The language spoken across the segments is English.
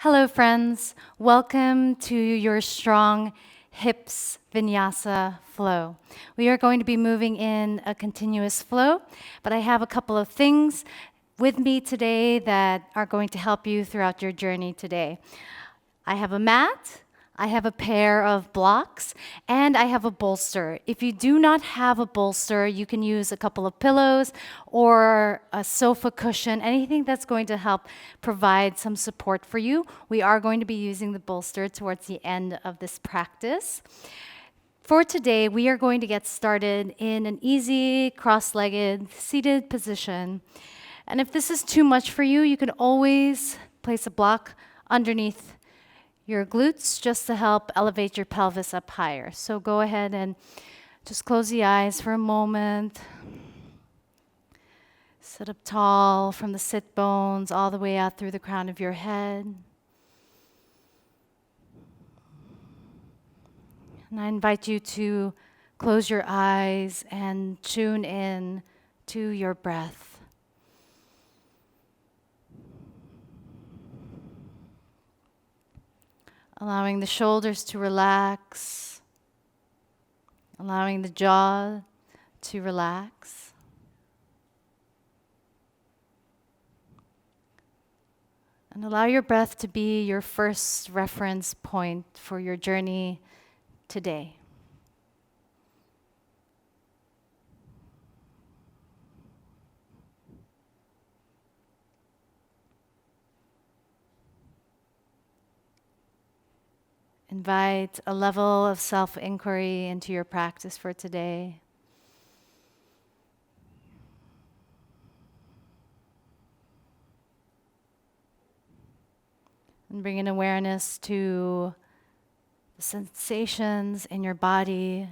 Hello, friends. Welcome to your strong hips vinyasa flow. We are going to be moving in a continuous flow, but I have a couple of things with me today that are going to help you throughout your journey today. I have a mat, I have a pair of blocks, and I have a bolster. If you do not have a bolster, you can use a couple of pillows or a sofa cushion, anything that's going to help provide some support for you. We are going to be using the bolster towards the end of this practice. For today, we are going to get started in an easy cross-legged seated position. And if this is too much for you, you can always place a block underneath your glutes just to help elevate your pelvis up higher. So go ahead and just close the eyes for a moment. Sit up tall from the sit bones all the way out through the crown of your head. And I invite you to close your eyes and tune in to your breath. Allowing the shoulders to relax, allowing the jaw to relax. And allow your breath to be your first reference point for your journey today. Invite a level of self-inquiry into your practice for today. And bring an awareness to the sensations in your body,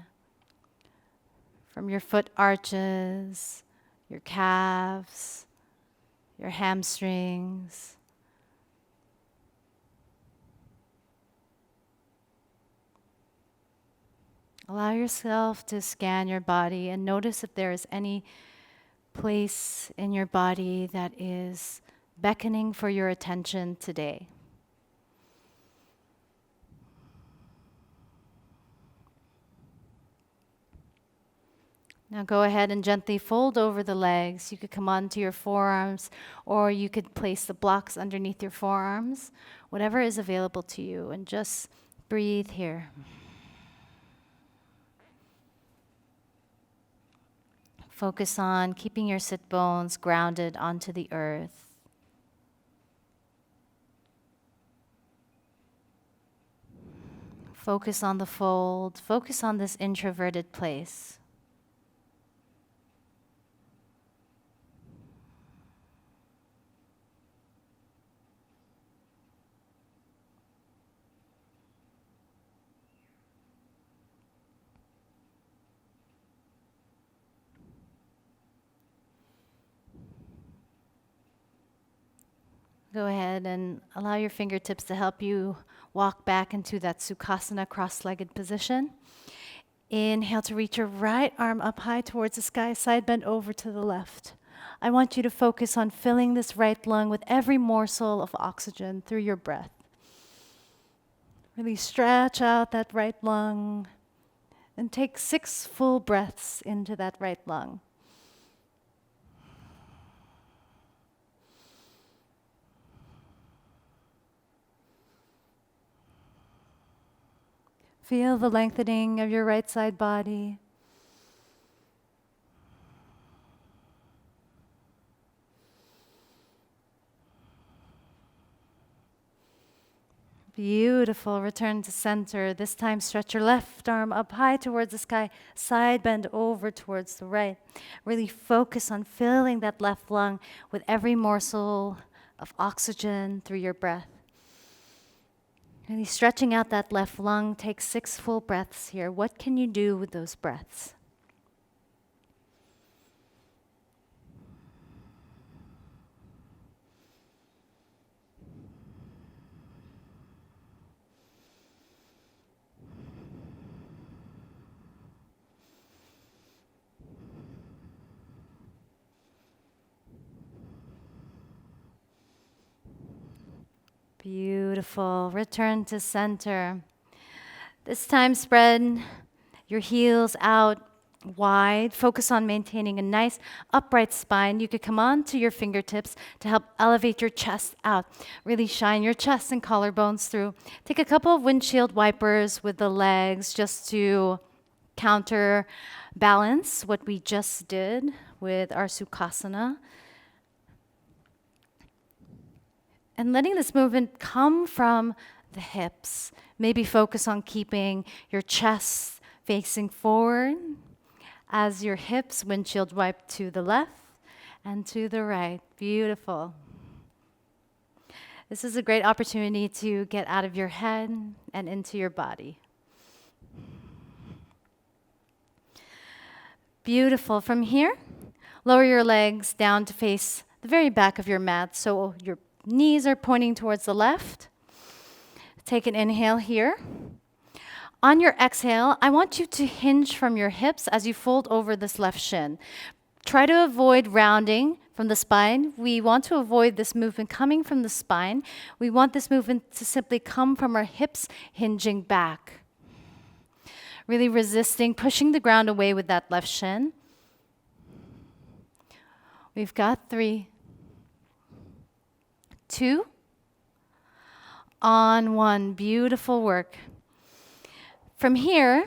from your foot arches, your calves, your hamstrings. Allow yourself to scan your body and notice if there is any place in your body that is beckoning for your attention today. Now go ahead and gently fold over the legs. You could come onto your forearms, or you could place the blocks underneath your forearms, whatever is available to you, and just breathe here. Focus on keeping your sit bones grounded onto the earth. Focus on the fold. Focus on this introverted place. Go ahead and allow your fingertips to help you walk back into that Sukhasana cross-legged position. Inhale to reach your right arm up high towards the sky, side bend over to the left. I want you to focus on filling this right lung with every morsel of oxygen through your breath. Really stretch out that right lung and take 6 full breaths into that right lung. Feel the lengthening of your right side body. Beautiful. Return to center. This time stretch your left arm up high towards the sky, side bend over towards the right. Really focus on filling that left lung with every morsel of oxygen through your breath. Really stretching out that left lung. Take 6 full breaths here. What can you do with those breaths? Beautiful. Return to center. This time, spread your heels out wide. Focus on maintaining a nice upright spine. You could come on to your fingertips to help elevate your chest out. Really shine your chest and collarbones through. Take a couple of windshield wipers with the legs just to counterbalance what we just did with our Sukhasana. And letting this movement come from the hips. Maybe focus on keeping your chest facing forward as your hips windshield wipe to the left and to the right. Beautiful. This is a great opportunity to get out of your head and into your body. Beautiful. From here, lower your legs down to face the very back of your mat, so your knees are pointing towards the left. Take an inhale here. On your exhale, I want you to hinge from your hips as you fold over this left shin. Try to avoid rounding from the spine. We want to avoid this movement coming from the spine. We want this movement to simply come from our hips hinging back. Really resisting, pushing the ground away with that left shin. We've got 3, 2, on 1. Beautiful work. From here,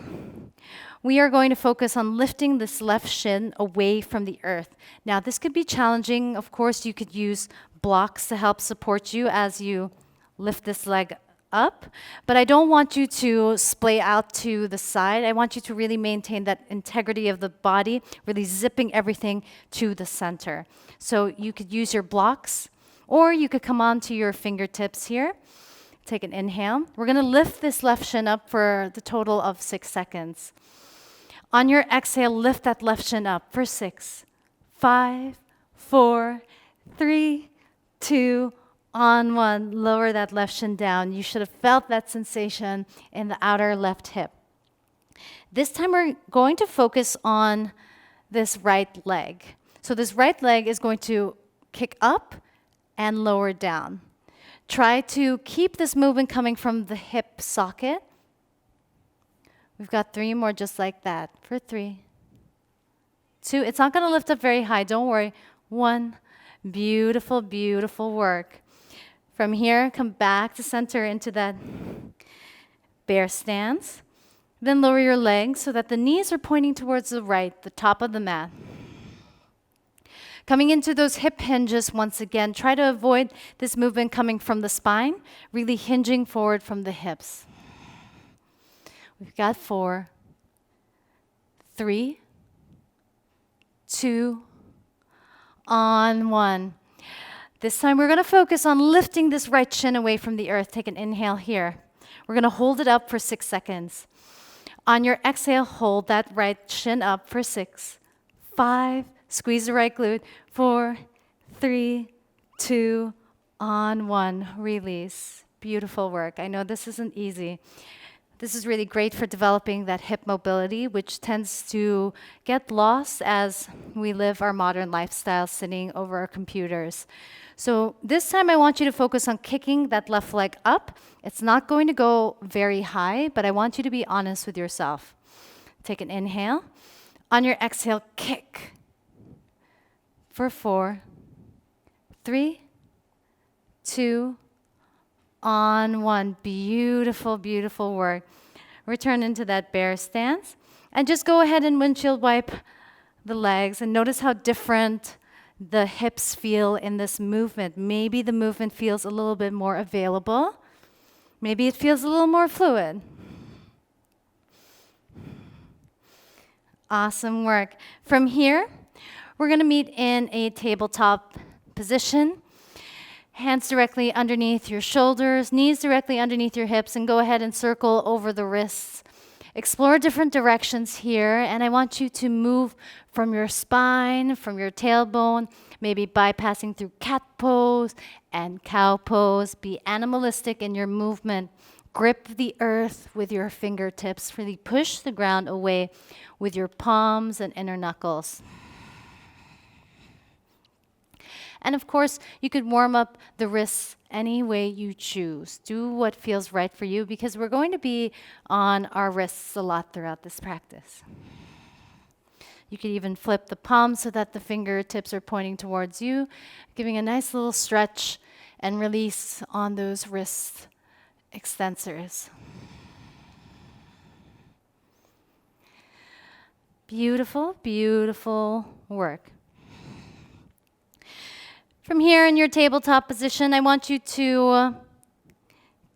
we are going to focus on lifting this left shin away from the earth. Now, this could be challenging. Of course, you could use blocks to help support you as you lift this leg up, but I don't want you to splay out to the side. I want you to really maintain that integrity of the body, really zipping everything to the center. So you could use your blocks, or you could come onto your fingertips here. Take an inhale. We're going to lift this left shin up for the total of 6 seconds. On your exhale, lift that left shin up for 6, 5, 4, 3, 2, on 1. Lower that left shin down. You should have felt that sensation in the outer left hip. This time we're going to focus on this right leg. So this right leg is going to kick up and lower down. Try to keep this movement coming from the hip socket. We've got 3 more just like that. For 3, 2, it's not going to lift up very high, don't worry. 1, beautiful, beautiful work. From here, come back to center into that bear stance. Then lower your legs so that the knees are pointing towards the right, the top of the mat. Coming into those hip hinges once again, try to avoid this movement coming from the spine, really hinging forward from the hips. We've got 4, 3, 2, on 1. This time we're going to focus on lifting this right shin away from the earth. Take an inhale here. We're going to hold it up for 6 seconds. On your exhale, hold that right shin up for 6, 5, squeeze the right glute, 4, 3, 2, on 1. Release. Beautiful work. I know this isn't easy. This is really great for developing that hip mobility, which tends to get lost as we live our modern lifestyle sitting over our computers. So this time I want you to focus on kicking that left leg up. It's not going to go very high, but I want you to be honest with yourself. Take an inhale. On your exhale, kick. For 4, 3, 2, on 1. Beautiful, beautiful work. Return into that bear stance. And just go ahead and windshield wipe the legs. And notice how different the hips feel in this movement. Maybe the movement feels a little bit more available. Maybe it feels a little more fluid. Awesome work. From here, we're going to meet in a tabletop position. Hands directly underneath your shoulders, knees directly underneath your hips, and go ahead and circle over the wrists. Explore different directions here, and I want you to move from your spine, from your tailbone, maybe bypassing through cat pose and cow pose. Be animalistic in your movement. Grip the earth with your fingertips. Really push the ground away with your palms and inner knuckles. And of course, you could warm up the wrists any way you choose. Do what feels right for you because we're going to be on our wrists a lot throughout this practice. You could even flip the palms so that the fingertips are pointing towards you, giving a nice little stretch and release on those wrist extensors. Beautiful, beautiful work. From here in your tabletop position, I want you to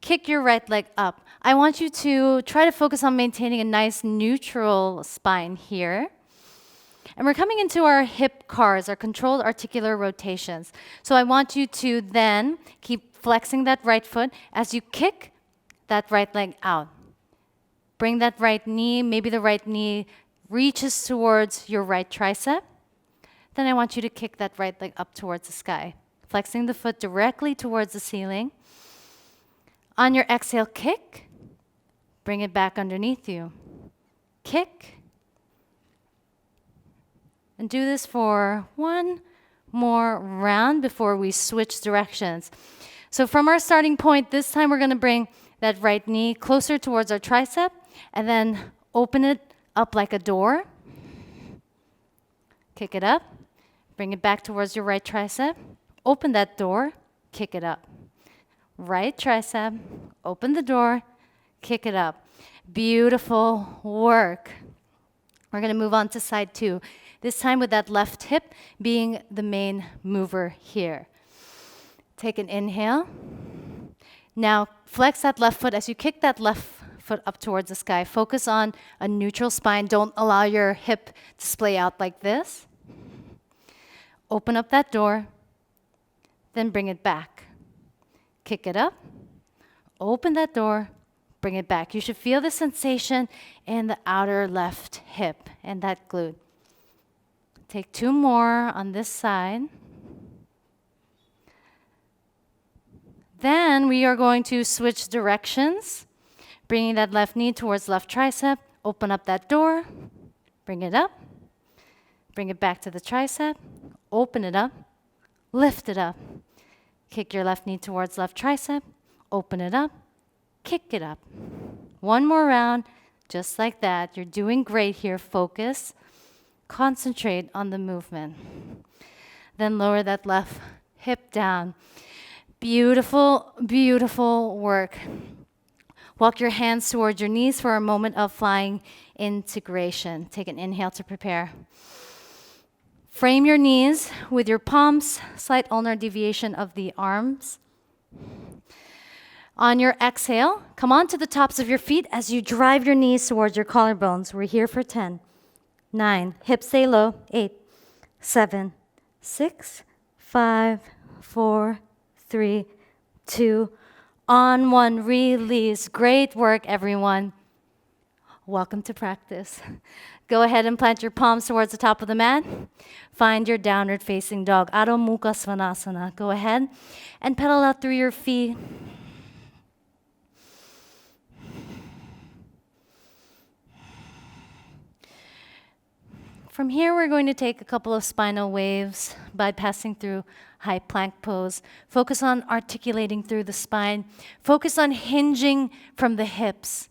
kick your right leg up. I want you to try to focus on maintaining a nice neutral spine here. And we're coming into our hip cars, our controlled articular rotations. So I want you to then keep flexing that right foot as you kick that right leg out. Bring that right knee, maybe the right knee reaches towards your right tricep. Then I want you to kick that right leg up towards the sky, flexing the foot directly towards the ceiling. On your exhale, kick, bring it back underneath you. Kick. And do this for one more round before we switch directions. So from our starting point, this time we're going to bring that right knee closer towards our tricep and then open it up like a door. Kick it up. Bring it back towards your right tricep. Open that door. Kick it up. Right tricep. Open the door. Kick it up. Beautiful work. We're going to move on to side two. This time with that left hip being the main mover here. Take an inhale. Now flex that left foot as you kick that left foot up towards the sky. Focus on a neutral spine. Don't allow your hip to splay out like this. Open up that door. Then bring it back. Kick it up. Open that door. Bring it back. You should feel the sensation in the outer left hip and that glute. Take two more on this side. Then we are going to switch directions, bringing that left knee towards left tricep. Open up that door. Bring it up. Bring it back to the tricep. Open it up. Lift it up. Kick your left knee towards left tricep. Open it up. Kick it up. One more round, just like that. You're doing great here. Focus. Concentrate on the movement. Then lower that left hip down. Beautiful, beautiful work. Walk your hands towards your knees for a moment of flying integration. Take an inhale to prepare. Frame your knees with your palms, slight ulnar deviation of the arms. On your exhale, come onto the tops of your feet as you drive your knees towards your collarbones. We're here for 10, 9, hips stay low, 8, 7, 6, 5, 4, 3, 2, on 1, release. Great work, everyone. Welcome to practice. Go ahead and plant your palms towards the top of the mat. Find your downward facing dog, Adho Mukha Svanasana. Go ahead and pedal out through your feet. From here, we're going to take a couple of spinal waves by passing through high plank pose. Focus on articulating through the spine. Focus on hinging from the hips,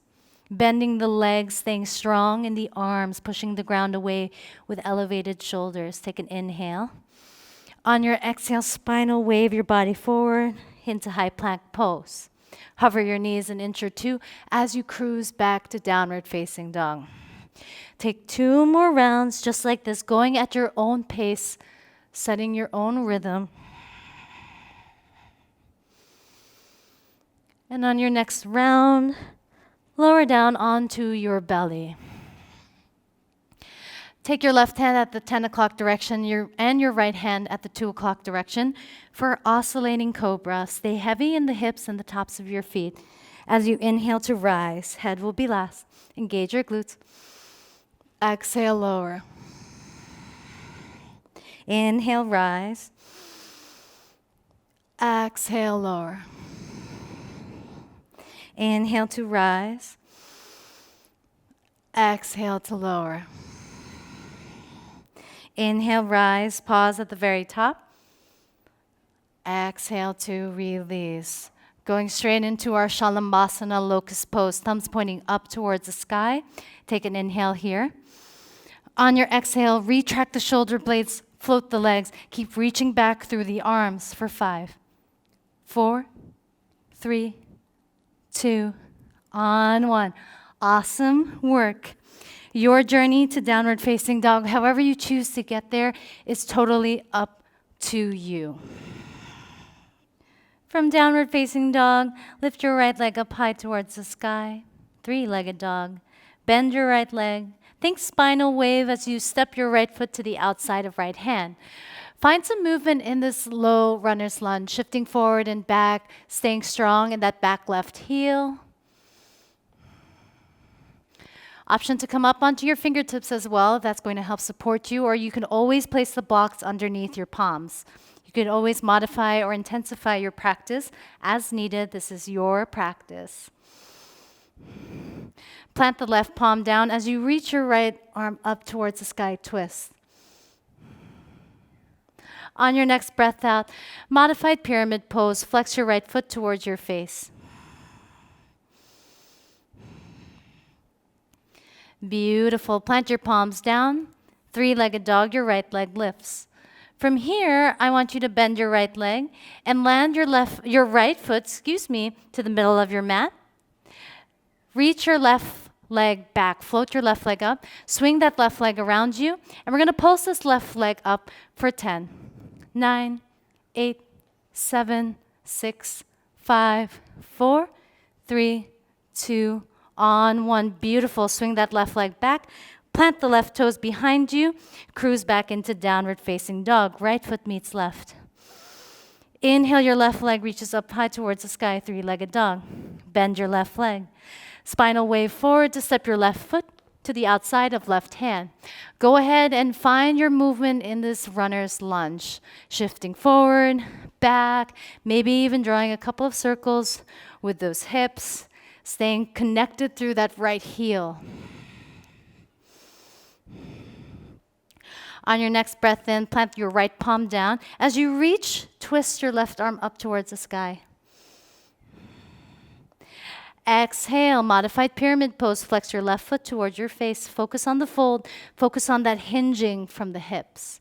bending the legs, staying strong in the arms, pushing the ground away with elevated shoulders. Take an inhale. On your exhale, spinal wave your body forward into high plank pose. Hover your knees an inch or two as you cruise back to downward facing dog. Take 2 more rounds just like this, going at your own pace, setting your own rhythm. And on your next round, lower down onto your belly. Take your left hand at the 10 o'clock direction and your right hand at the 2 o'clock direction for oscillating cobra. Stay heavy in the hips and the tops of your feet. As you inhale to rise, head will be last. Engage your glutes. Exhale, lower. Inhale, rise. Exhale, lower. Inhale to rise. Exhale to lower. Inhale, rise. Pause at the very top. Exhale to release. Going straight into our Shalambhasana locust pose, thumbs pointing up towards the sky. Take an inhale here. On your exhale, retract the shoulder blades, float the legs. Keep reaching back through the arms for 5, 4, 3, 2, on 1. Awesome work. Your journey to downward facing dog, however you choose to get there, is totally up to you. From downward facing dog, lift your right leg up high towards the sky. 3-legged dog. Bend your right leg. Think spinal wave as you step your right foot to the outside of right hand. Find some movement in this low runner's lunge, shifting forward and back, staying strong in that back left heel. Option to come up onto your fingertips as well, if that's going to help support you, or you can always place the blocks underneath your palms. You can always modify or intensify your practice as needed. This is your practice. Plant the left palm down as you reach your right arm up towards the sky, twist. On your next breath out, modified pyramid pose, flex your right foot towards your face. Beautiful. Plant your palms down. 3-legged dog, your right leg lifts. From here, I want you to bend your right leg and land your right foot, to the middle of your mat. Reach your left leg back. Float your left leg up. Swing that left leg around you. And we're going to pulse this left leg up for 10, 9, 8, 7, 6, 5, 4, 3, 2, on 1. Beautiful. Swing that left leg back. Plant the left toes behind you. Cruise back into downward facing dog. Right foot meets left. Inhale, your left leg reaches up high towards the sky, 3-legged dog. Bend your left leg. Spinal wave forward to step your left foot to the outside of left hand. Go ahead and find your movement in this runner's lunge. Shifting forward, back, maybe even drawing a couple of circles with those hips. Staying connected through that right heel. On your next breath in, plant your right palm down. As you reach, twist your left arm up towards the sky. Exhale, modified pyramid pose. Flex your left foot towards your face. Focus on the fold. Focus on that hinging from the hips.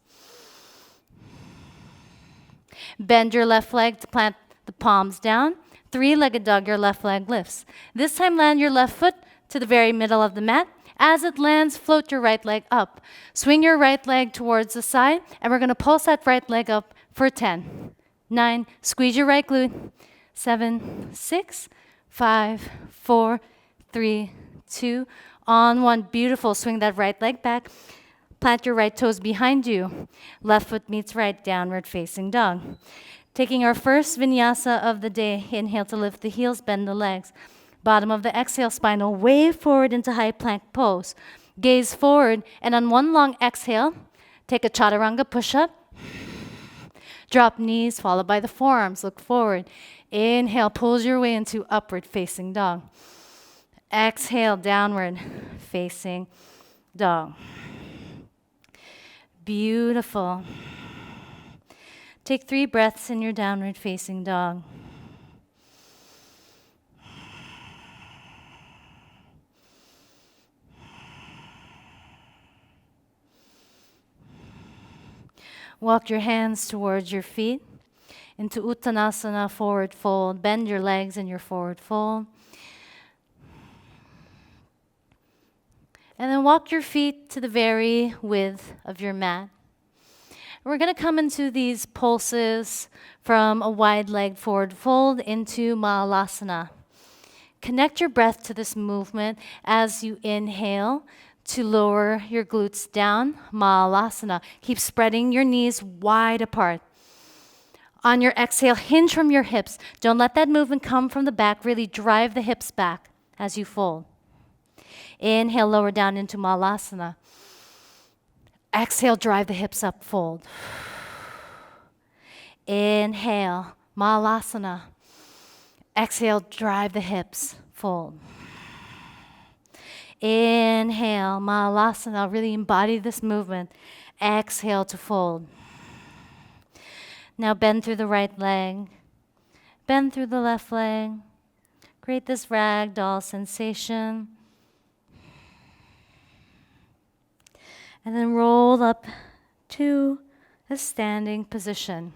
Bend your left leg to plant the palms down. 3-legged dog, your left leg lifts. This time, land your left foot to the very middle of the mat. As it lands, float your right leg up. Swing your right leg towards the side, and we're going to pulse that right leg up for 10, 9, squeeze your right glute, 7, 6, 5, 4, 3, 2, on 1. Beautiful. Swing that right leg back. Plant your right toes behind you. Left foot meets right, downward facing dog. Taking our first vinyasa of the day, inhale to lift the heels, bend the legs. Bottom of the exhale, spinal wave forward into high plank pose. Gaze forward, and on one long exhale, take a chaturanga push-up. Drop knees, followed by the forearms. Look forward. Inhale, pulls your way into upward facing dog. Exhale, downward facing dog. Beautiful. Take 3 breaths in your downward facing dog. Walk your hands towards your feet into Uttanasana, forward fold. Bend your legs in your forward fold. And then walk your feet to the very width of your mat. We're going to come into these pulses from a wide leg forward fold into Mahalasana. Connect your breath to this movement as you inhale to lower your glutes down, Mahalasana. Keep spreading your knees wide apart. On your exhale, hinge from your hips. Don't let that movement come from the back. Really drive the hips back as you fold. Inhale, lower down into Mahalasana. Exhale, drive the hips up, fold. Inhale, Mahalasana. Exhale, drive the hips, fold. Inhale, Mahalasana. Really embody this movement. Exhale to fold. Now bend through the right leg. Bend through the left leg. Create this ragdoll sensation. And then roll up to a standing position.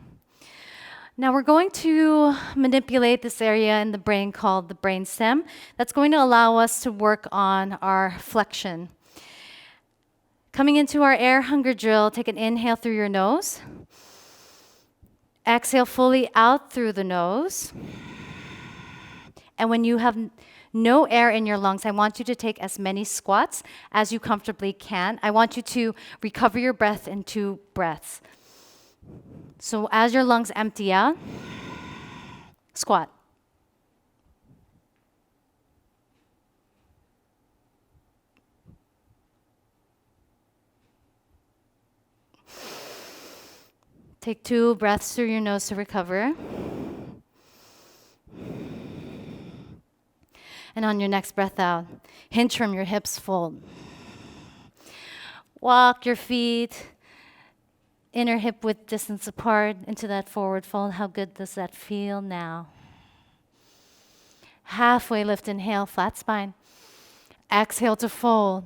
Now we're going to manipulate this area in the brain called the brainstem. That's going to allow us to work on our flexion. Coming into our air hunger drill, take an inhale through your nose. Exhale fully out through the nose. And when you have no air in your lungs, I want you to take as many squats as you comfortably can. I want you to recover your breath in 2 breaths. So as your lungs empty out, squat. Take 2 breaths through your nose to recover. And on your next breath out, hinge from your hips, fold. Walk your feet inner hip width distance apart into that forward fold. How good does that feel now? Halfway lift, inhale, flat spine. Exhale to fold.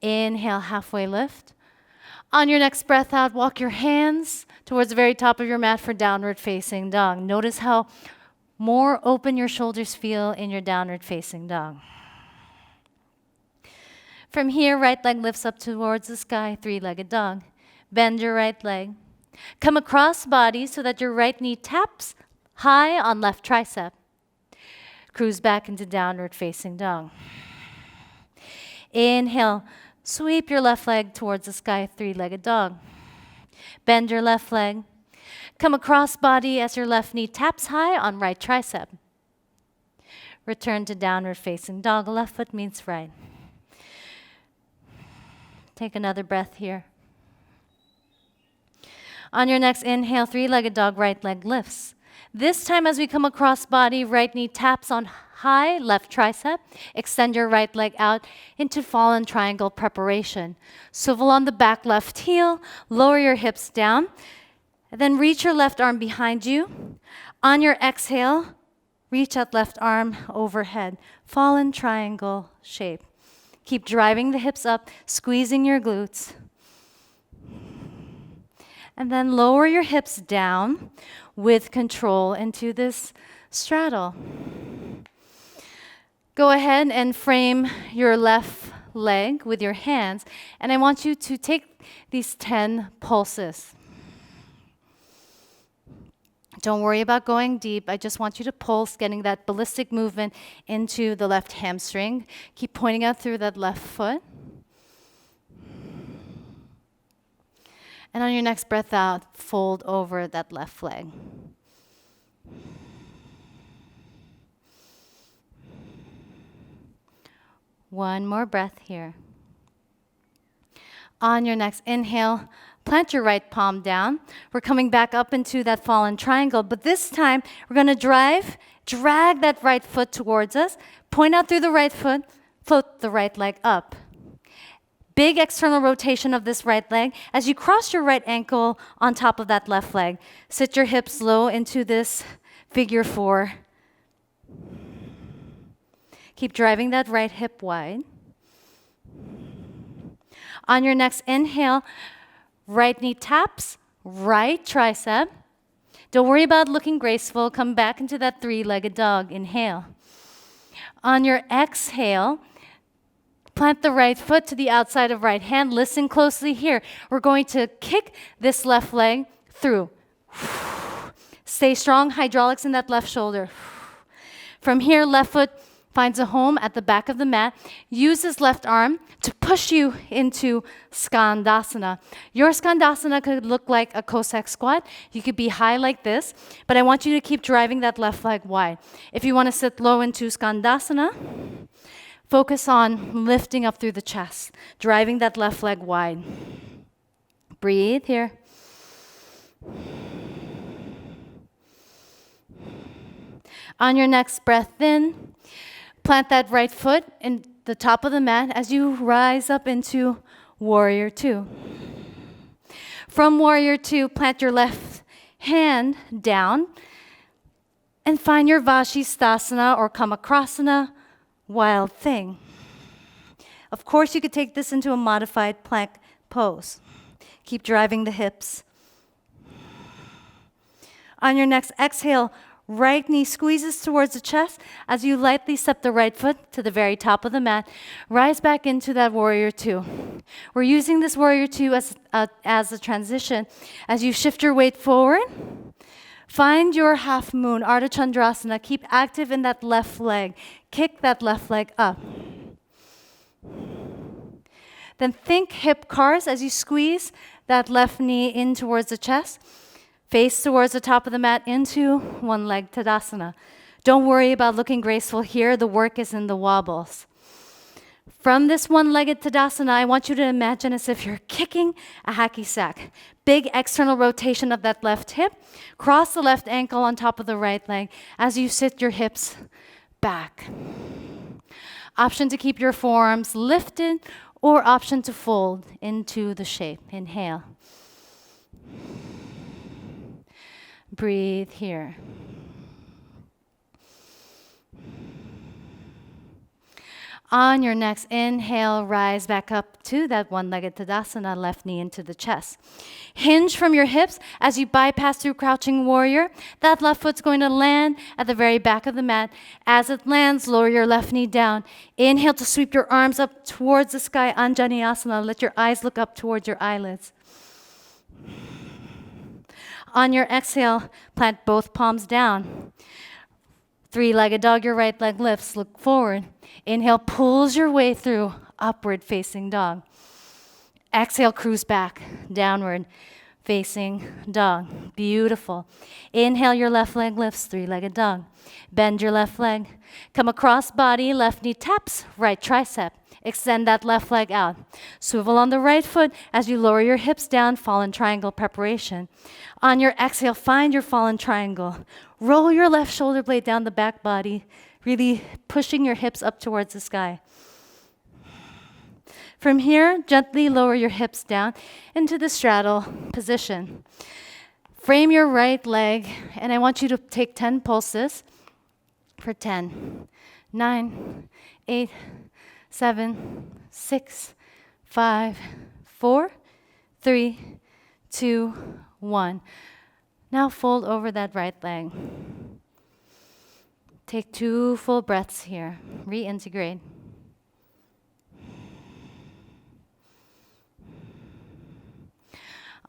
Inhale, halfway lift. On your next breath out, walk your hands towards the very top of your mat for downward facing dog. Notice how more open your shoulders feel in your downward facing dog. From here, right leg lifts up towards the sky, 3-legged dog. Bend your right leg. Come across body so that your right knee taps high on left tricep. Cruise back into downward facing dog. Inhale, sweep your left leg towards the sky, 3-legged dog. Bend your left leg. Come across body as your left knee taps high on right tricep. Return to downward facing dog. Left foot meets right. Take another breath here. On your next inhale, 3-legged dog, right leg lifts. This time as we come across body, right knee taps on high left tricep. Extend your right leg out into fallen triangle preparation. Swivel on the back left heel, lower your hips down. And then reach your left arm behind you. On your exhale, reach that left arm overhead. Fallen triangle shape. Keep driving the hips up, squeezing your glutes. And then lower your hips down with control into this straddle. Go ahead and frame your left leg with your hands. And I want you to take these 10 pulses. Don't worry about going deep. I just want you to pulse, getting that ballistic movement into the left hamstring. Keep pointing out through that left foot. And on your next breath out, fold over that left leg. One more breath here. On your next inhale, plant your right palm down. We're coming back up into that fallen triangle, but this time we're going to drag that right foot towards us, point out through the right foot, float the right leg up. Big external rotation of this right leg. As you cross your right ankle on top of that left leg, sit your hips low into this figure 4. Keep driving that right hip wide. On your next inhale, right knee taps, right tricep. Don't worry about looking graceful. Come back into that 3-legged dog. Inhale. On your exhale, plant the right foot to the outside of right hand. Listen closely here. We're going to kick this left leg through. Stay strong, hydraulics in that left shoulder. From here, left foot finds a home at the back of the mat. Use this left arm to push you into Skandasana. Your Skandasana could look like a Cossack squat. You could be high like this, but I want you to keep driving that left leg wide. If you want to sit low into Skandasana, focus on lifting up through the chest, driving that left leg wide. Breathe here. On your next breath in, plant that right foot in the top of the mat as you rise up into Warrior 2. From Warrior Two, plant your left hand down and find your Vashisthasana or Kamakrasana, wild thing. Of course, you could take this into a modified plank pose. Keep driving the hips. On your next exhale, right knee squeezes towards the chest as you lightly step the right foot to the very top of the mat. Rise back into that Warrior Two. We're using this Warrior Two as a transition. As you shift your weight forward, find your half moon, Ardha Chandrasana. Keep active in that left leg. Kick that left leg up. Then think hip cars as you squeeze that left knee in towards the chest. Face towards the top of the mat into one leg Tadasana. Don't worry about looking graceful here. The work is in the wobbles. From this one-legged Tadasana, I want you to imagine as if you're kicking a hacky sack. Big external rotation of that left hip. Cross the left ankle on top of the right leg as you sit your hips back. Option to keep your forearms lifted or option to fold into the shape. Inhale. Breathe here. On your next inhale, rise back up to that one-legged Tadasana, left knee into the chest. Hinge from your hips as you bypass through Crouching Warrior. That left foot's going to land at the very back of the mat. As it lands, lower your left knee down. Inhale to sweep your arms up towards the sky, Anjaneyasana. Let your eyes look up towards your eyelids. On your exhale, plant both palms down. Three-legged dog, your right leg lifts, look forward. Inhale, pulls your way through upward facing dog. Exhale, cruise back, downward facing dog. Beautiful. Inhale, your left leg lifts, three-legged dog. Bend your left leg. Come across body, left knee taps, right tricep. Extend that left leg out. Swivel on the right foot as you lower your hips down, fallen triangle preparation. On your exhale, find your fallen triangle. Roll your left shoulder blade down the back body, really pushing your hips up towards the sky. From here, gently lower your hips down into the straddle position. Frame your right leg, and I want you to take 10 pulses for 10, 9, 8, 7, 6, 5, 4, 3, 2, 1. Now fold over that right leg. Take 2 full breaths here. Reintegrate.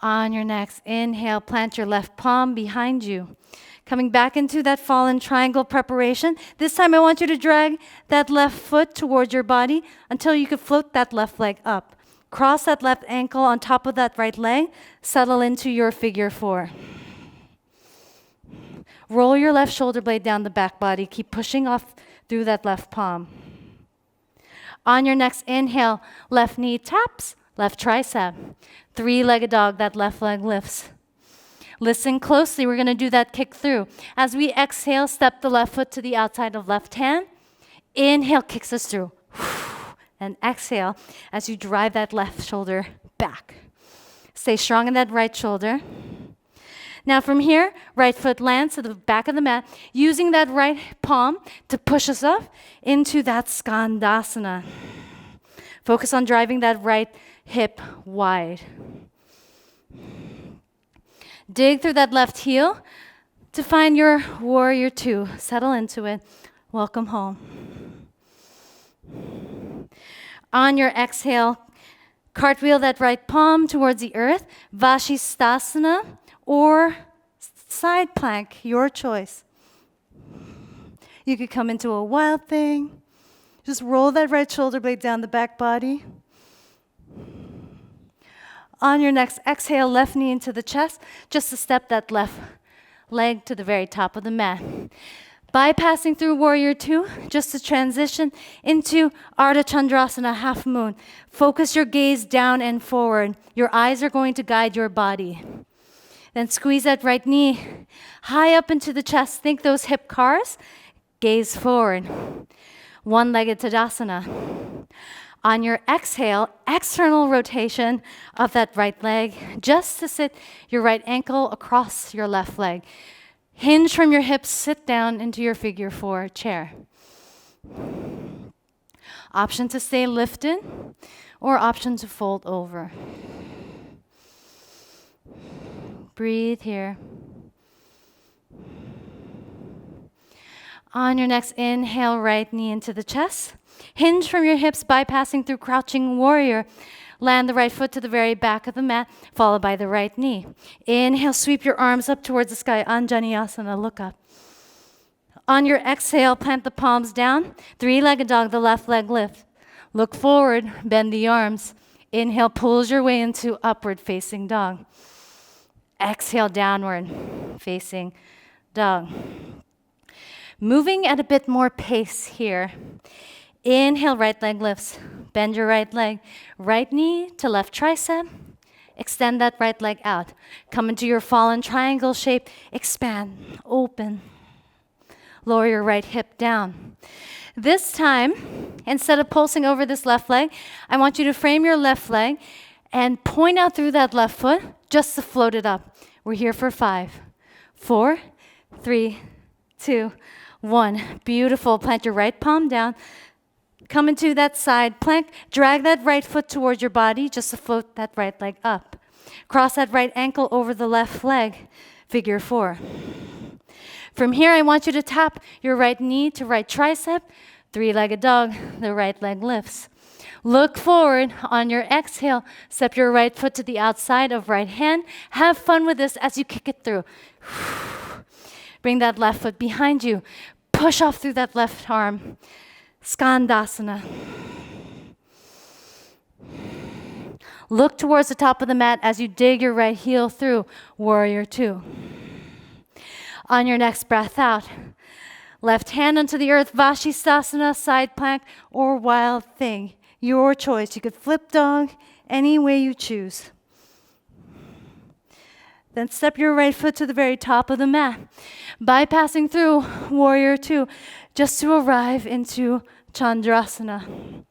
On your next inhale, plant your left palm behind you. Coming back into that fallen triangle preparation. This time I want you to drag that left foot towards your body until you can float that left leg up. Cross that left ankle on top of that right leg. Settle into your figure 4. Roll your left shoulder blade down the back body. Keep pushing off through that left palm. On your next inhale, left knee taps, left tricep. Three-legged dog, that left leg lifts. Listen closely, we're gonna do that kick through. As we exhale, step the left foot to the outside of left hand. Inhale, kicks us through. And exhale as you drive that left shoulder back. Stay strong in that right shoulder. Now from here, right foot lands to the back of the mat, using that right palm to push us up into that Skandasana. Focus on driving that right hip wide. Dig through that left heel to find your Warrior Two. Settle into it. Welcome home. On your exhale, cartwheel that right palm towards the earth. Vashisthasana or side plank, your choice. You could come into a wild thing. Just roll that right shoulder blade down the back body. On your next exhale, left knee into the chest, just to step that left leg to the very top of the mat. Bypassing through Warrior Two, just to transition into Ardha Chandrasana, half moon. Focus your gaze down and forward. Your eyes are going to guide your body. Then squeeze that right knee high up into the chest. Think those hip cars. Gaze forward. One-legged Tadasana. On your exhale, external rotation of that right leg, just to sit your right ankle across your left leg. Hinge from your hips, sit down into your figure 4 chair. Option to stay lifted or option to fold over. Breathe here. On your next inhale, right knee into the chest. Hinge from your hips, bypassing through crouching warrior. Land the right foot to the very back of the mat, followed by the right knee. Inhale, sweep your arms up towards the sky. Anjaneyasana, look up. On your exhale, plant the palms down. Three-legged dog, the left leg lift. Look forward, bend the arms. Inhale, pulls your way into upward facing dog. Exhale, downward facing dog. Moving at a bit more pace here. Inhale, right leg lifts. Bend your right leg. Right knee to left tricep. Extend that right leg out. Come into your fallen triangle shape. Expand, open. Lower your right hip down. This time, instead of pulsing over this left leg, I want you to frame your left leg and point out through that left foot just to float it up. We're here for 5, 4, 3, 2, 1. Beautiful. Plant your right palm down. Come into that side plank. Drag that right foot towards your body just to float that right leg up. Cross that right ankle over the left leg. Figure 4. From here, I want you to tap your right knee to right tricep. Three-legged dog, the right leg lifts. Look forward. On your exhale, step your right foot to the outside of right hand. Have fun with this as you kick it through. Bring that left foot behind you. Push off through that left arm. Skandasana. Look towards the top of the mat as you dig your right heel through. Warrior 2. On your next breath out, left hand onto the earth, Vashisthasana, side plank, or wild thing. Your choice. You could flip dog any way you choose. Then step your right foot to the very top of the mat, bypassing through Warrior 2, just to arrive into Chandrasana.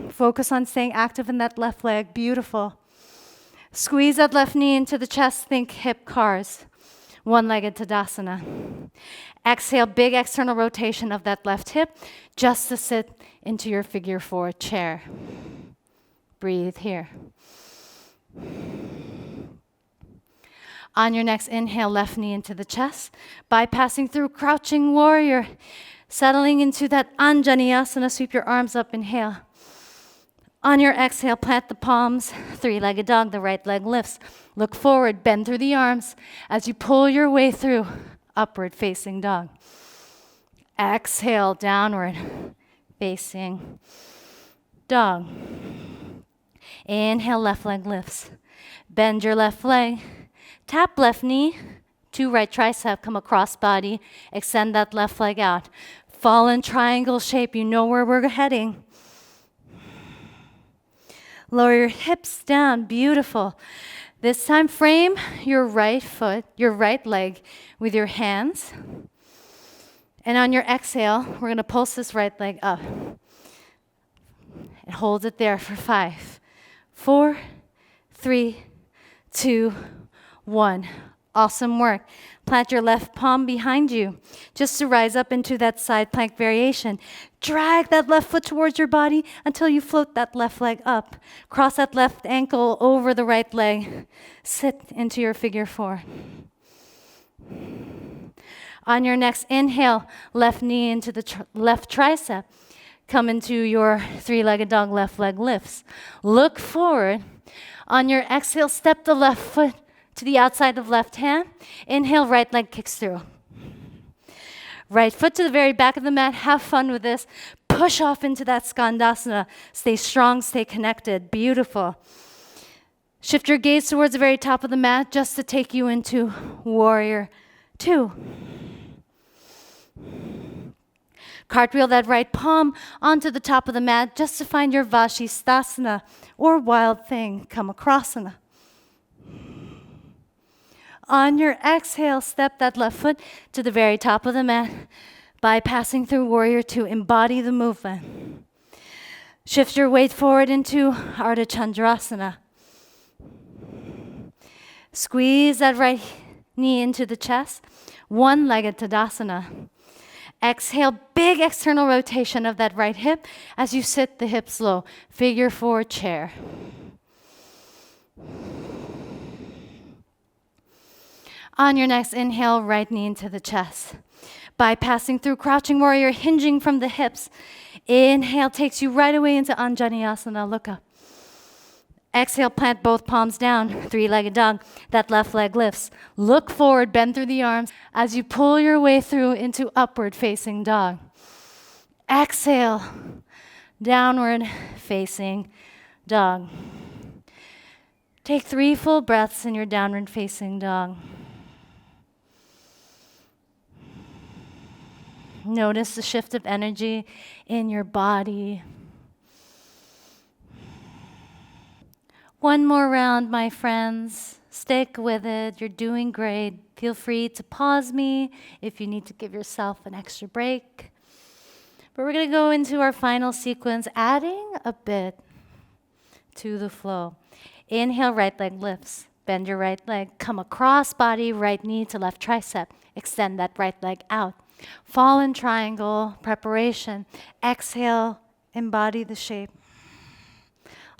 Focus on staying active in that left leg. Beautiful. Squeeze that left knee into the chest. Think hip cars. One-legged Tadasana. Exhale, big external rotation of that left hip, just to sit into your figure 4 chair. Breathe here. On your next inhale, left knee into the chest, bypassing through crouching warrior, settling into that Anjaneyasana. Sweep your arms up, inhale. On your exhale, plant the palms, three-legged dog, the right leg lifts. Look forward, bend through the arms as you pull your way through upward facing dog. Exhale, downward facing dog. Inhale, left leg lifts. Bend your left leg. Tap left knee to right tricep, come across body. Extend that left leg out. Fallen triangle shape, you know where we're heading. Lower your hips down, beautiful. This time frame your right foot, your right leg with your hands. And on your exhale, we're gonna pulse this right leg up. And hold it there for 5, 4, 3, 2, 1. Awesome work. Plant your left palm behind you just to rise up into that side plank variation. Drag that left foot towards your body until you float that left leg up. Cross that left ankle over the right leg. Sit into your figure 4. On your next inhale, left knee into the left tricep. Come into your three-legged dog, left leg lifts. Look forward. On your exhale, step the left foot to the outside of left hand. Inhale, right leg kicks through. Right foot to the very back of the mat. Have fun with this. Push off into that Skandasana. Stay strong, stay connected. Beautiful. Shift your gaze towards the very top of the mat just to take you into Warrior 2. Cartwheel that right palm onto the top of the mat just to find your Vashisthasana or wild thing, Kamakrasana. On your exhale, step that left foot to the very top of the mat, bypassing through Warrior 2. Embody the movement. Shift your weight forward into Ardha Chandrasana. Squeeze that right knee into the chest. One-legged Tadasana. Exhale, big external rotation of that right hip as you sit the hips low. Figure 4 chair. On your next inhale, right knee into the chest. Bypassing through crouching warrior, hinging from the hips. Inhale takes you right away into Anjaneyasana. Look up. Exhale, plant both palms down, three-legged dog. That left leg lifts. Look forward, bend through the arms as you pull your way through into upward facing dog. Exhale, downward facing dog. Take 3 full breaths in your downward facing dog. Notice the shift of energy in your body. One more round, my friends. Stick with it. You're doing great. Feel free to pause me if you need to give yourself an extra break. But we're going to go into our final sequence, adding a bit to the flow. Inhale, right leg lifts. Bend your right leg. Come across body, right knee to left tricep. Extend that right leg out. Fallen triangle, preparation. Exhale, embody the shape.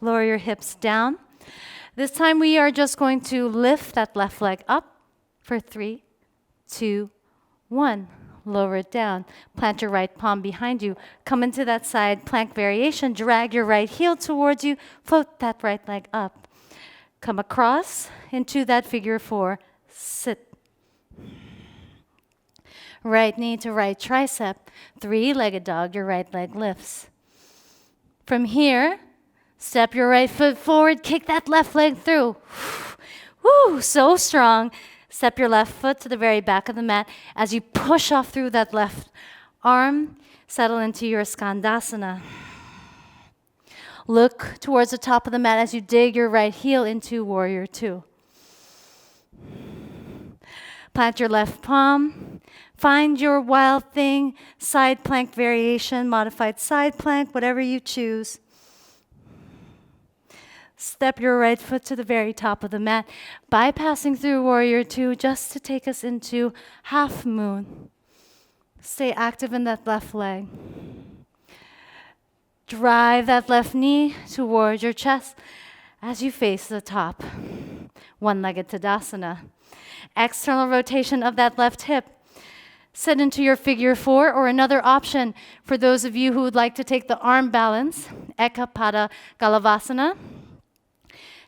Lower your hips down. This time we are just going to lift that left leg up for 3, 2, 1. Lower it down. Plant your right palm behind you. Come into that side plank variation. Drag your right heel towards you. Float that right leg up. Come across into that figure 4. Sit. Right knee to right tricep. 3-legged dog. Your right leg lifts. From here, step your right foot forward, kick that left leg through. Woo, so strong. Step your left foot to the very back of the mat as you push off through that left arm. Settle into your Skandasana. Look towards the top of the mat as you dig your right heel into Warrior 2. Plant your left palm. Find your wild thing, side plank variation, modified side plank, whatever you choose. Step your right foot to the very top of the mat, bypassing through Warrior 2 just to take us into half moon. Stay active in that left leg. Drive that left knee towards your chest as you face the top. One-legged Tadasana. External rotation of that left hip. Sit into your figure 4, or another option for those of you who would like to take the arm balance, Eka Pada Galavasana.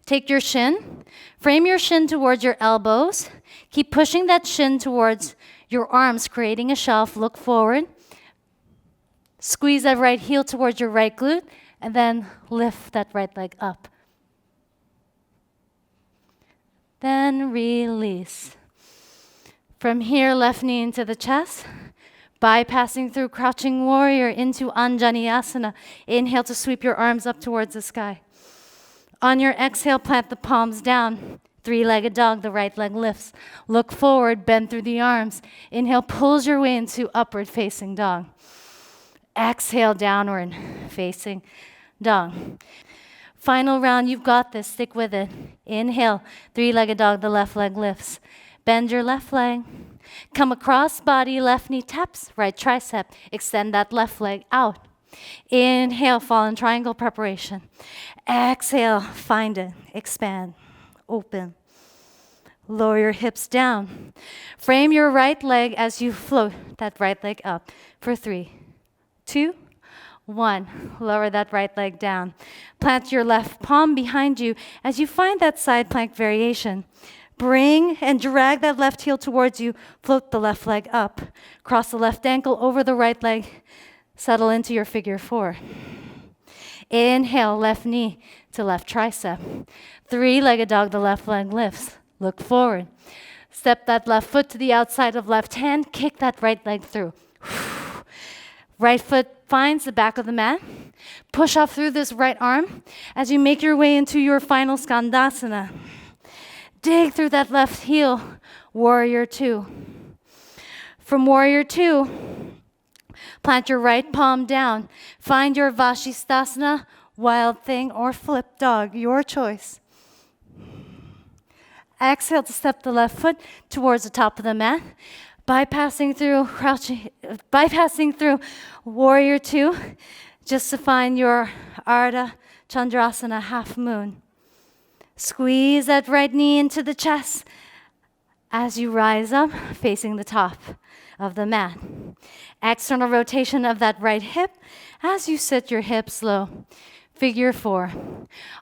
Take your shin, frame your shin towards your elbows. Keep pushing that shin towards your arms, creating a shelf. Look forward. Squeeze that right heel towards your right glute, and then lift that right leg up. Then release. From here, left knee into the chest, bypassing through crouching warrior into Anjaneyasana. Inhale to sweep your arms up towards the sky. On your exhale, plant the palms down. 3-legged dog, the right leg lifts. Look forward, bend through the arms. Inhale, pulls your way into upward facing dog. Exhale, downward facing dog. Final round, you've got this, stick with it. Inhale, 3-legged dog, the left leg lifts. Bend your left leg. Come across body, left knee taps, right tricep. Extend that left leg out. Inhale, fallen triangle preparation. Exhale, find it, expand, open. Lower your hips down. Frame your right leg as you float that right leg up for 3, 2, 1. Lower that right leg down. Plant your left palm behind you as you find that side plank variation. Bring and drag that left heel towards you. Float the left leg up. Cross the left ankle over the right leg. Settle into your figure 4. Inhale, left knee to left tricep. 3-legged dog, the left leg lifts. Look forward. Step that left foot to the outside of left hand. Kick that right leg through. Right foot finds the back of the mat. Push off through this right arm as you make your way into your final Skandasana. Dig through that left heel, Warrior 2. From Warrior 2, Plant your right palm down. Find your Vashisthasana, wild thing, or flip dog, your choice. Exhale to step the left foot towards the top of the mat, bypassing through warrior two, just to find your Ardha Chandrasana, half moon. Squeeze that right knee into the chest as you rise up, facing the top of the mat. External rotation of that right hip as you sit your hips low. Figure four.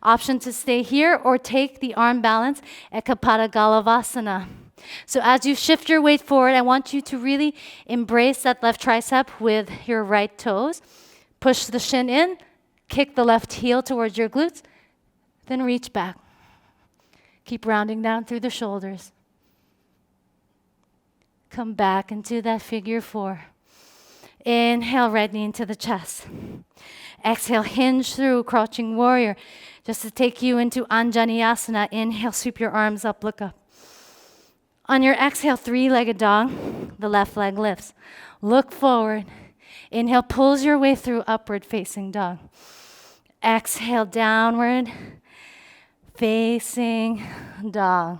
Option to stay here or take the arm balance at Kapata Galavasana. So as you shift your weight forward, I want you to really embrace that left tricep with your right toes. Push the shin in, kick the left heel towards your glutes, then reach back. Keep rounding down through the shoulders. Come back into that figure four. Inhale, right knee into the chest. Exhale, hinge through crouching warrior, just to take you into Anjaneyasana. Inhale, sweep your arms up, look up. On your exhale, three-legged dog, the left leg lifts. Look forward. Inhale, pulls your way through upward facing dog. Exhale, downward facing dog.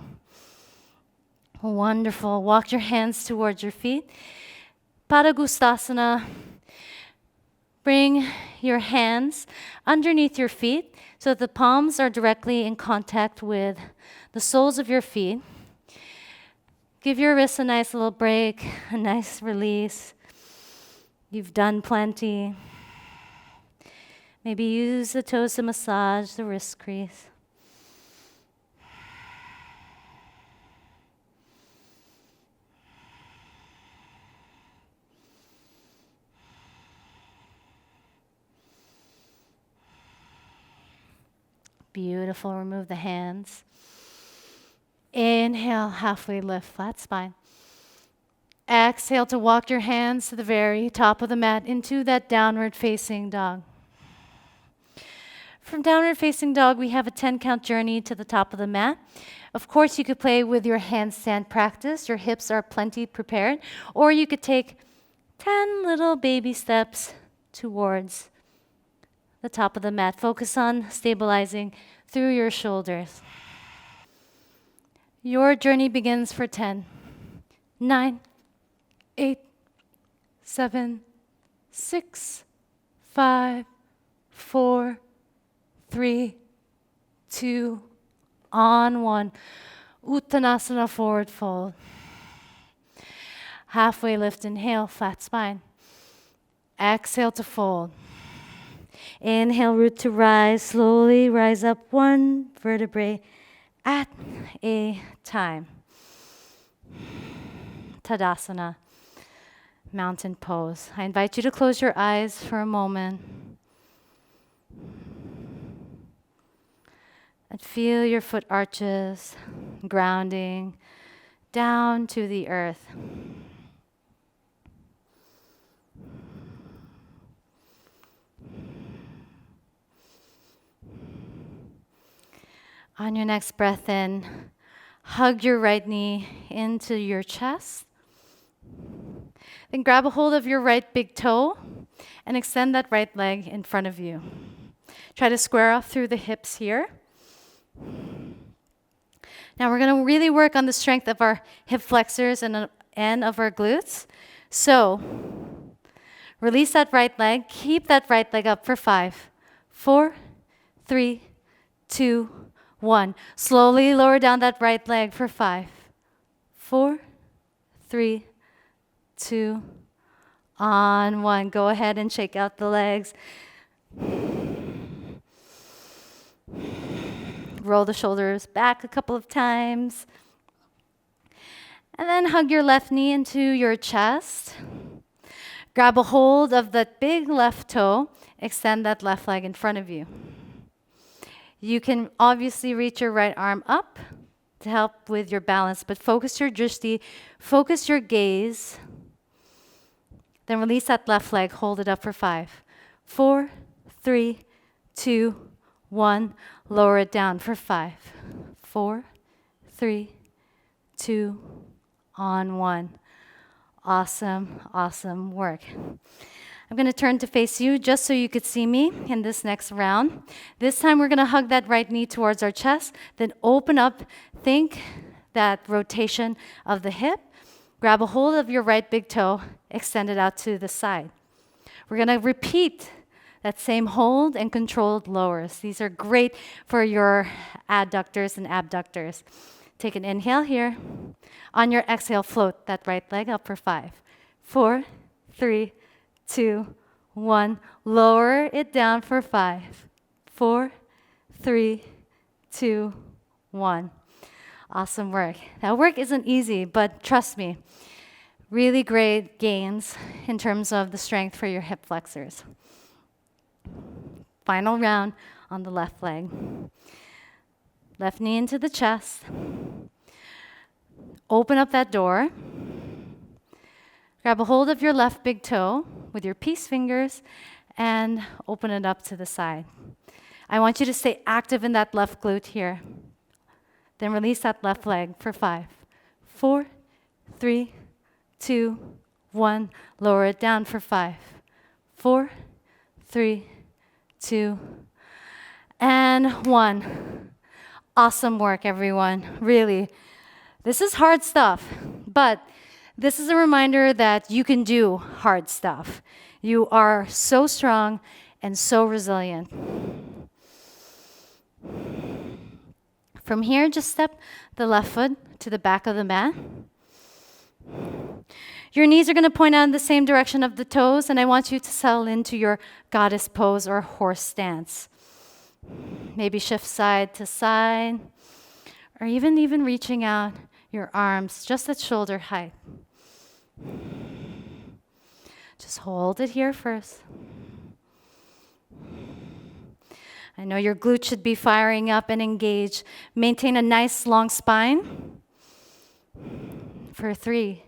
Wonderful. Walk your hands towards your feet. Padagustasana. Bring your hands underneath your feet so that the palms are directly in contact with the soles of your feet. Give your wrists a nice little break, a nice release. You've done plenty. Maybe use the toes to massage the wrist crease. Beautiful. Remove the hands. Inhale, halfway lift, flat spine. Exhale to walk your hands to the very top of the mat into that downward facing dog. From downward facing dog, we have a 10-count journey to the top of the mat. Of course, you could play with your handstand practice. Your hips are plenty prepared. Or you could take 10 little baby steps towards the top of the mat. Focus on stabilizing through your shoulders. Your journey begins for 10, 9, 8, 7, 6, 5, 4, 3, 2, on 1. Uttanasana, forward fold. Halfway lift, inhale, flat spine. Exhale to fold. Inhale, root to rise. Slowly rise up one vertebrae at a time. Tadasana, mountain pose. I invite you to close your eyes for a moment and feel your foot arches grounding down to the earth. On your next breath in, hug your right knee into your chest. Then grab a hold of your right big toe and extend that right leg in front of you. Try to square off through the hips here. Now we're going to really work on the strength of our hip flexors and of our glutes. So release that right leg. Keep that right leg up for 5, 4, 3, 2, 1. Slowly lower down that right leg for 5, 4, 3, 2, on 1. Go ahead and shake out the legs. Roll the shoulders back a couple of times. And then hug your left knee into your chest. Grab a hold of that big left toe. Extend that left leg in front of you. You can obviously reach your right arm up to help with your balance, but focus your drishti, focus your gaze. Then release that left leg, hold it up for 5, 4, 3, 2, 1. Lower it down for 5, 4, 3, 2, on 1. Awesome, awesome work. I'm going to turn to face you just so you could see me in this next round. This time we're going to hug that right knee towards our chest, then open up, think that rotation of the hip. Grab a hold of your right big toe, extend it out to the side. We're going to repeat that same hold and controlled lowers. These are great for your adductors and abductors. Take an inhale here. On your exhale, float that right leg up for 5, 4, 3, 2, 1. Lower it down for 5, 4, 3, 2, 1. Awesome work. That work isn't easy, but trust me, really great gains in terms of the strength for your hip flexors. Final round on the left leg. Left knee into the chest. Open up that door. Grab a hold of your left big toe with your peace fingers and open it up to the side. I want you to stay active in that left glute here. Then release that left leg for 5, 4, 3, 2, 1. Lower it down for 5, 4, 3, 2, and 1. Awesome work, everyone. Really. This is hard stuff, but this is a reminder that you can do hard stuff. You are so strong and so resilient. From here, just step the left foot to the back of the mat. Your knees are going to point out in the same direction of the toes, and I want you to settle into your goddess pose or horse stance. Maybe shift side to side, or even reaching out your arms just at shoulder height. Just hold it here first. I know your glutes should be firing up and engaged. Maintain a nice long spine. For 3,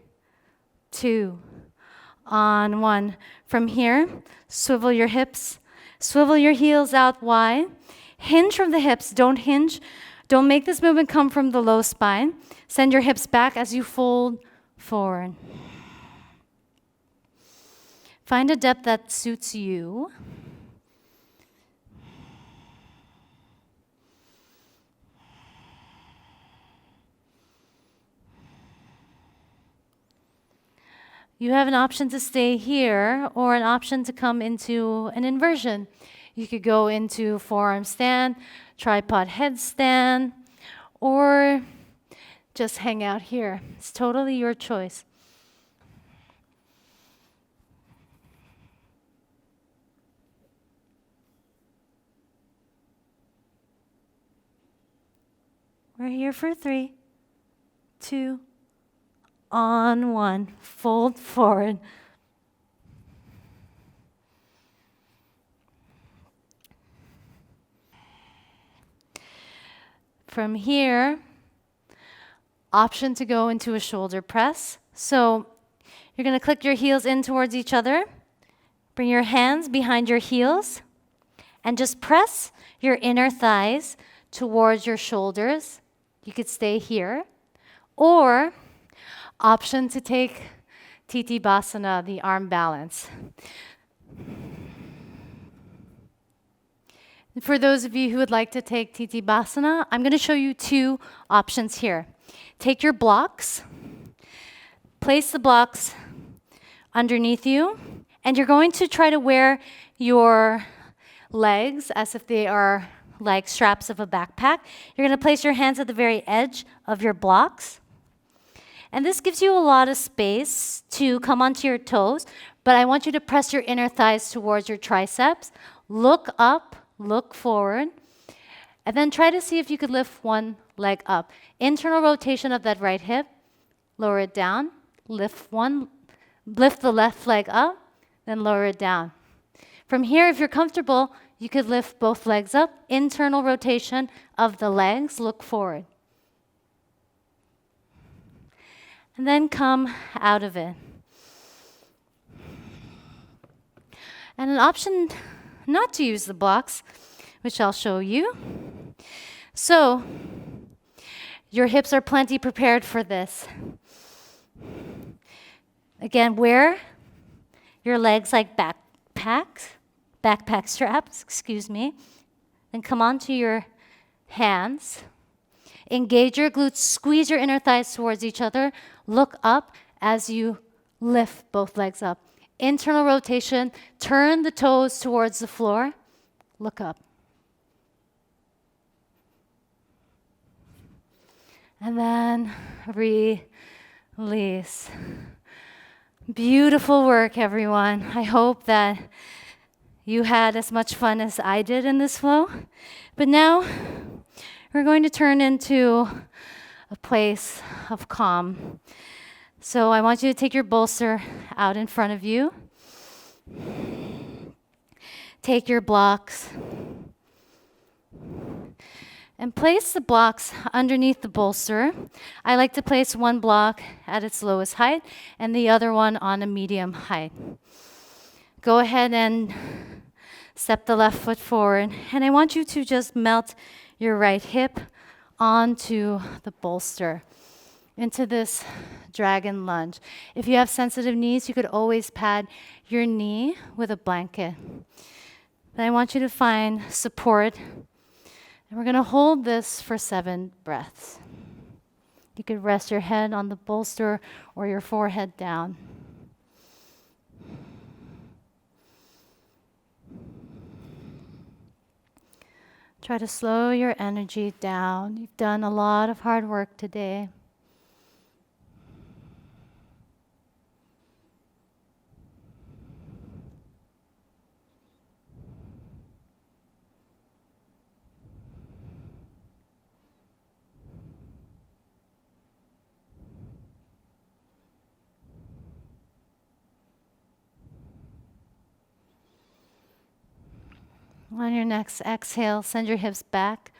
2, on 1. From here, swivel your hips, swivel your heels out wide. Hinge from the hips, don't hinge. Don't make this movement come from the low spine. Send your hips back as you fold forward. Find a depth that suits you. You have an option to stay here or an option to come into an inversion. You could go into forearm stand, tripod headstand, or just hang out here. It's totally your choice. We're here for 3, 2, on 1. Fold forward. From here, option to go into a shoulder press. So you're going to click your heels in towards each other. Bring your hands behind your heels and just press your inner thighs towards your shoulders. You could stay here. Or option to take Titibasana, the arm balance. For those of you who would like to take Titibasana, I'm going to show you 2 options here. Take your blocks, place the blocks underneath you, and you're going to try to wear your legs as if they are like straps of a backpack. You're going to place your hands at the very edge of your blocks. And this gives you a lot of space to come onto your toes, but I want you to press your inner thighs towards your triceps. Look up, look forward, and then try to see if you could lift one leg up. Internal rotation of that right hip, lower it down, lift the left leg up, then lower it down. From here, if you're comfortable, you could lift both legs up. Internal rotation of the legs, look forward. And then come out of it. And an option not to use the blocks, which I'll show you. So, your hips are plenty prepared for this. Again, wear your legs like backpack straps, excuse me. Then come onto your hands. Engage your glutes, squeeze your inner thighs towards each other. Look up as you lift both legs up. Internal rotation, turn the toes towards the floor. Look up. And then release. Beautiful work, everyone. I hope that you had as much fun as I did in this flow. But now we're going to turn into a place of calm. So I want you to take your bolster out in front of you. Take your blocks and place the blocks underneath the bolster. I like to place one block at its lowest height and the other one on a medium height. Go ahead and step the left foot forward, and I want you to just melt your right hip onto the bolster into this dragon lunge. If you have sensitive knees, you could always pad your knee with a blanket. But I want you to find support. And we're going to hold this for 7 breaths. You could rest your head on the bolster or your forehead down. Try to slow your energy down. You've done a lot of hard work today. On your next exhale, send your hips back.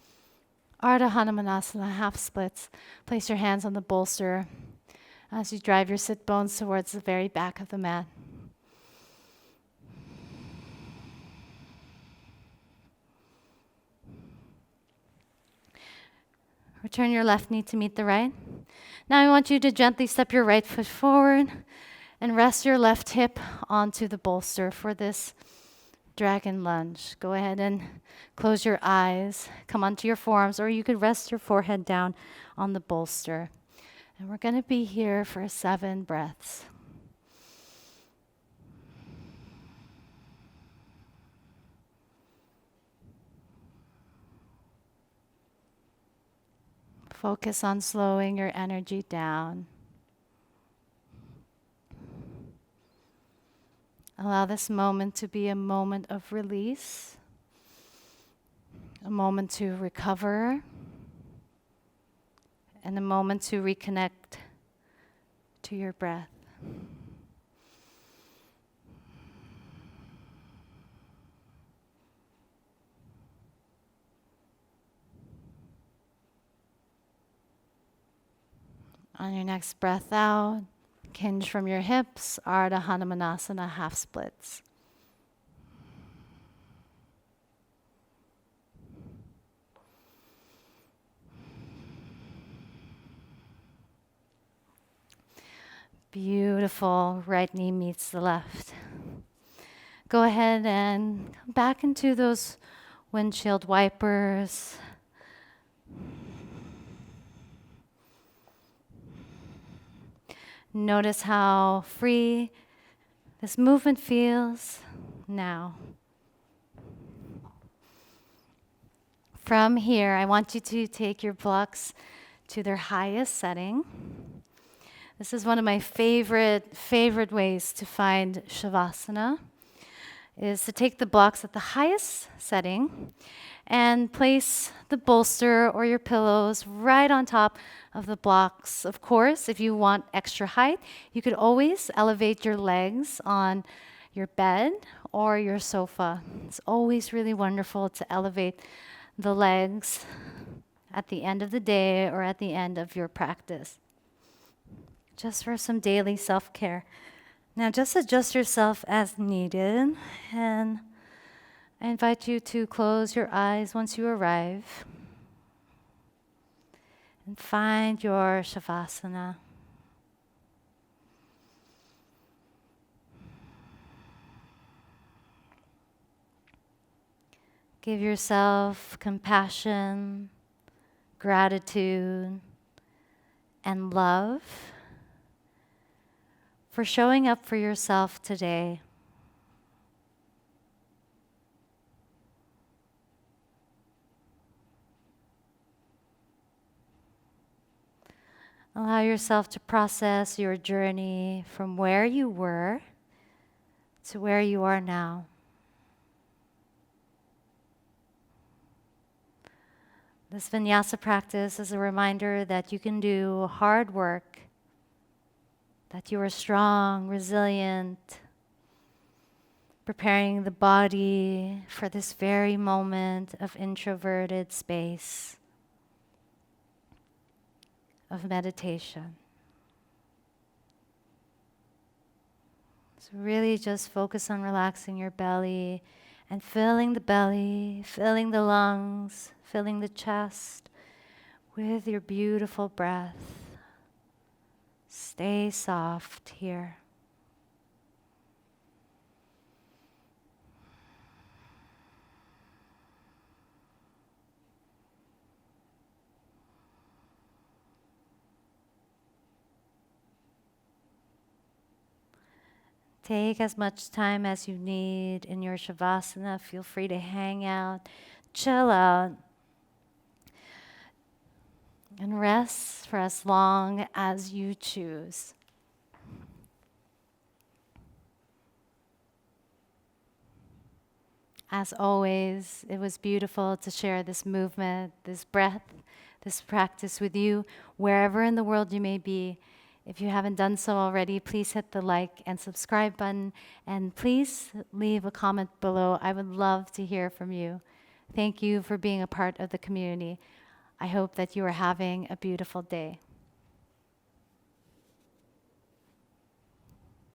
Ardha Hanumanasana, half splits. Place your hands on the bolster as you drive your sit bones towards the very back of the mat. Return your left knee to meet the right. Now I want you to gently step your right foot forward and rest your left hip onto the bolster for this dragon lunge. Go ahead and close your eyes. Come onto your forearms, or you could rest your forehead down on the bolster. And we're going to be here for 7 breaths. Focus on slowing your energy down. Allow this moment to be a moment of release, a moment to recover, and a moment to reconnect to your breath. On your next breath out, hinge from your hips, Ardha Hanumanasana, half splits. Beautiful. Right knee meets the left. Go ahead and come back into those windshield wipers. Notice how free this movement feels now. From here, I want you to take your blocks to their highest setting. This is one of my favorite ways to find Savasana, is to take the blocks at the highest setting and place the bolster or your pillows right on top of the blocks. Of course, if you want extra height, you could always elevate your legs on your bed or your sofa. It's always really wonderful to elevate the legs at the end of the day or at the end of your practice, just for some daily self-care. Now just adjust yourself as needed, and I invite you to close your eyes once you arrive and find your Savasana. Give yourself compassion, gratitude, and love for showing up for yourself today. Allow yourself to process your journey from where you were to where you are now. This Vinyasa practice is a reminder that you can do hard work, that you are strong, resilient, preparing the body for this very moment of introverted space, of meditation. So really just focus on relaxing your belly and filling the belly, filling the lungs, filling the chest with your beautiful breath. Stay soft here. Take as much time as you need in your Savasana. Feel free to hang out, chill out, and rest for as long as you choose. As always, it was beautiful to share this movement, this breath, this practice with you, wherever in the world you may be. If you haven't done so already, please hit the like and subscribe button, and please leave a comment below. I would love to hear from you. Thank you for being a part of the community. I hope that you are having a beautiful day.